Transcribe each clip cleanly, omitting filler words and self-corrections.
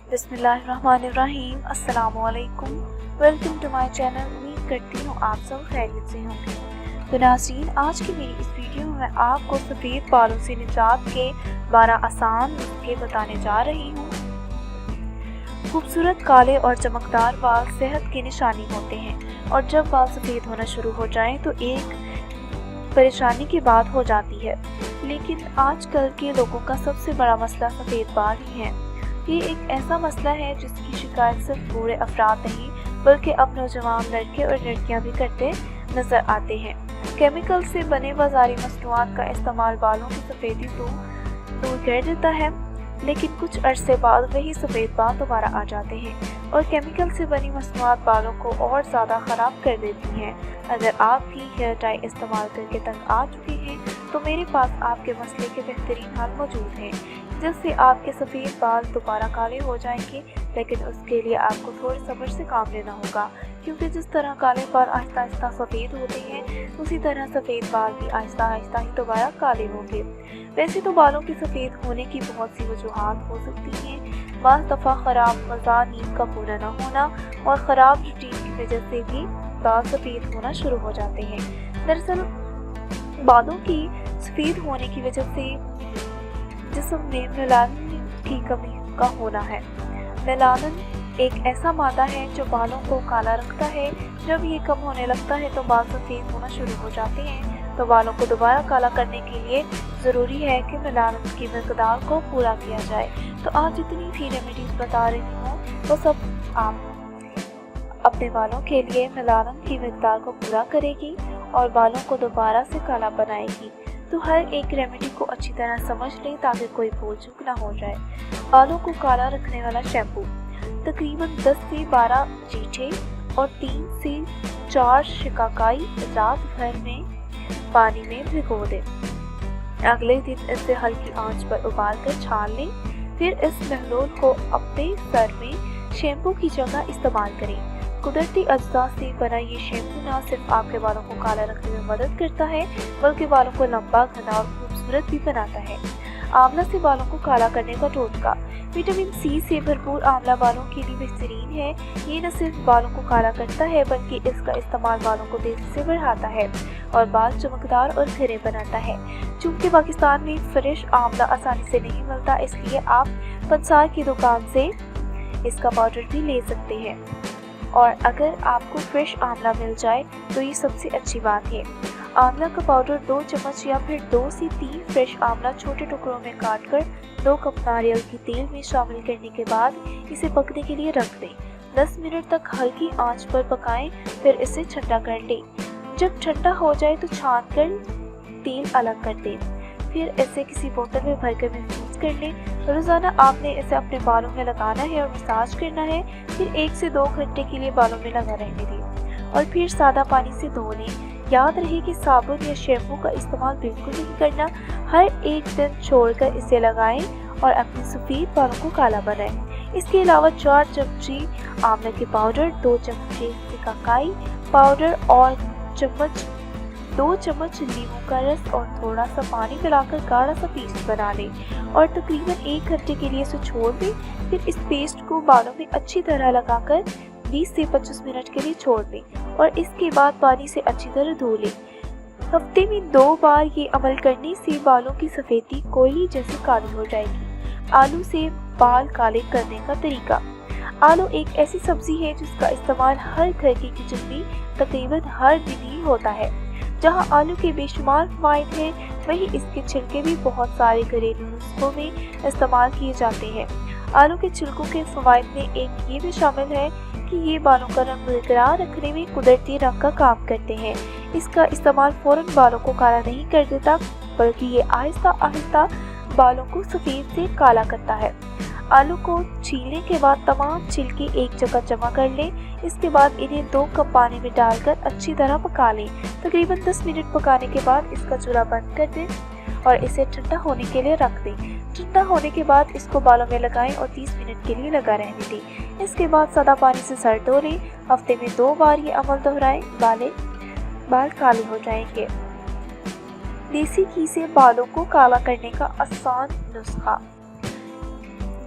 بسم اللہ الرحمن الرحیم۔ السلام علیکم، ویلکم ٹو مائی چینل۔ امید کرتی ہوں آپ سب خیریت سے ہوں گے۔ تو ناظرین، آج کی میری اس ویڈیو میں آپ کو سفید بالوں سے نجات کے 12 آسان نسخے بتانے جا رہی ہوں۔ خوبصورت کالے اور چمکدار بال صحت کی نشانی ہوتے ہیں، اور جب بال سفید ہونا شروع ہو جائیں تو ایک پریشانی کی بات ہو جاتی ہے۔ لیکن آج کل کے لوگوں کا سب سے بڑا مسئلہ سفید بال ہی ہے۔ یہ ایک ایسا مسئلہ ہے جس کی شکایت صرف بوڑھے افراد نہیں بلکہ اب نوجوان لڑکے اور لڑکیاں بھی کرتے نظر آتے ہیں۔ کیمیکل سے بنے بازاری مصنوعات کا استعمال بالوں کی سفیدی تو دور کر دیتا ہے، لیکن کچھ عرصے بعد وہی سفید بال دوبارہ آ جاتے ہیں، اور کیمیکل سے بنی مصنوعات بالوں کو اور زیادہ خراب کر دیتی ہیں۔ اگر آپ بھی ہیئر ڈائی استعمال کر کے تنگ آ چکے ہیں تو میرے پاس آپ کے مسئلے کے بہترین حل موجود ہیں، جس سے آپ کے سفید بال دوبارہ کالے ہو جائیں گے۔ لیکن اس کے لیے آپ کو تھوڑے صبر سے کام لینا ہوگا، کیونکہ جس طرح کالے بال آہستہ آہستہ سفید ہوتے ہیں اسی طرح سفید بال بھی آہستہ آہستہ ہی دوبارہ کالے ہوں گے۔ ویسے تو بالوں کے سفید ہونے کی بہت سی وجوہات ہو سکتی ہیں۔ بعض دفعہ خراب غذا، نیند کا پورا نہ ہونا اور خراب روٹین کی وجہ سے بھی بال سفید ہونا شروع ہو جاتے ہیں۔ دراصل بالوں کی سفید ہونے کی وجہ سے جسم میں میلانن کی کمی کا ہونا ہے۔ میلانن ایک ایسا مادہ ہے جو بالوں کو کالا رکھتا ہے۔ جب یہ کم ہونے لگتا ہے تو بال سفید ہونا شروع ہو جاتے ہیں۔ تو بالوں کو دوبارہ کالا کرنے کے لیے ضروری ہے کہ میلانن کی مقدار کو پورا کیا جائے۔ تو آج جتنی بھی ریمیڈیز بتا رہی ہوں وہ سب آپ اپنے بالوں کے لیے میلانن کی مقدار کو پورا کرے گی اور بالوں کو دوبارہ سے کالا بنائے گی۔ تو ہر ایک ریمیڈی کو اچھی طرح سمجھ لیں تاکہ کوئی بھول چوک نہ ہو جائے۔ بالوں کو کالا رکھنے والا شیمپو تقریباً 10 سے 12 چیٹے اور 3 سے 4 شکاکائی رات بھر میں پانی میں بھگو دیں۔ اگلے دن اسے ہلکی آنچ پر ابال کر چھان لیں۔ پھر اس محلول کو اپنے سر میں شیمپو کی جگہ استعمال کریں۔ قدرتی اجزاء سے بنا یہ شیمپو نہ صرف آپ کے بالوں کو کالا رکھنے میں مدد کرتا ہے بلکہ بالوں کو لمبا، گھنا اور خوبصورت بھی بناتا ہے۔ آملہ سے بالوں کو کالا کرنے کا ٹوٹکا۔ وٹامن سی سے بھرپور آملہ بالوں کے لیے بہترین ہے۔ یہ نہ صرف بالوں کو کالا کرتا ہے بلکہ اس کا استعمال بالوں کو تیزی سے بڑھاتا ہے اور بال چمکدار اور گھنے بناتا ہے۔ چونکہ پاکستان میں فریش آملہ آسانی سے نہیں ملتا، اس لیے آپ پنسار کی دکان سے اس کا پاؤڈر بھی لے سکتے ہیں، اور اگر آپ کو فریش آملہ مل جائے تو یہ سب سے اچھی بات ہے۔ آملہ کا پاؤڈر 2 چمچ یا پھر 2 سے 3 فریش آملہ چھوٹے ٹکڑوں میں کاٹ کر 2 کپ ناریل کے تیل میں شامل کرنے کے بعد اسے پکنے کے لیے رکھ دیں۔ 10 منٹ تک ہلکی آنچ پر پکائیں، پھر اسے ٹھنڈا کر لیں۔ جب ٹھنڈا ہو جائے تو چھان کر تیل الگ کر دیں۔ پھر اسے کسی بوتل میں بھر کر محفوظ کر لیں۔ روزانہ آپ نے اسے اپنے بالوں میں لگانا ہے اور مساج کرنا ہے۔ پھر 1 سے 2 گھنٹے کے لیے بالوں میں لگا رہنے دیں اور پھر سادہ پانی سے دھو لیں۔ یاد رہے کہ صابن یا شیمپو کا استعمال بالکل نہیں کرنا۔ ہر ایک دن چھوڑ کر اسے لگائیں اور اپنے سفید بالوں کو کالا بنائیں۔ اس کے علاوہ 4 چمچی آملہ کے پاؤڈر، 2 چمچے سکاکائی پاؤڈر اور 2 چمچ لیموں کا رس اور تھوڑا سا پانی ملا کر گاڑھا سا پیسٹ بنا لیں اور تقریباً 1 گھنٹے کے لیے اسے چھوڑ دیں۔ پھر اس پیسٹ کو بالوں میں اچھی طرح لگا کر 20 سے 25 منٹ کے لیے چھوڑ دیں اور اس کے بعد پانی سے اچھی طرح دھو لیں۔ ہفتے میں 2 بار یہ عمل کرنے سے بالوں کی سفیدی کوئلے جیسی کالی ہو جائے گی۔ آلو سے بال کالے کرنے کا طریقہ۔ آلو ایک ایسی سبزی ہے جس کا استعمال ہر گھر کی کچن میں تقریباً ہر دن ہی ہوتا ہے۔ جہاں آلو کے بے شمار فوائد ہیں، وہیں اس کے چھلکے بھی بہت سارے گھریلو نسخوں میں استعمال کیے جاتے ہیں۔ آلو کے چھلکوں کے فوائد میں ایک یہ بھی شامل ہے کہ یہ بالوں کا رنگ برقرار رکھنے میں قدرتی رنگ کا کام کرتے ہیں۔ اس کا استعمال فوراً بالوں کو کالا نہیں کر دیتا بلکہ یہ آہستہ آہستہ بالوں کو سفید سے کالا کرتا ہے۔ آلو کو چھیلنے کے بعد تمام چھلکے ایک جگہ جمع کر لیں۔ اس کے بعد انہیں 2 کپ پانی میں ڈال کر اچھی طرح پکا لیں۔ تقریباً 10 منٹ پکانے کے بعد اس کا چولہا بند کر دیں اور اسے ٹھنڈا ہونے کے لیے رکھ دیں۔ ٹھنڈا ہونے کے بعد اس کو بالوں میں لگائیں اور 30 منٹ کے لیے لگا رہنے دیں۔ اس کے بعد سادہ پانی سے سر دھو لیں۔ ہفتے میں 2 بار یہ عمل دہرائیں، بال کالے ہو جائیں گے۔ دیسی گھی سے بالوں کو کالا کرنے کا آسان نسخہ۔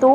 2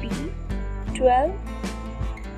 B12,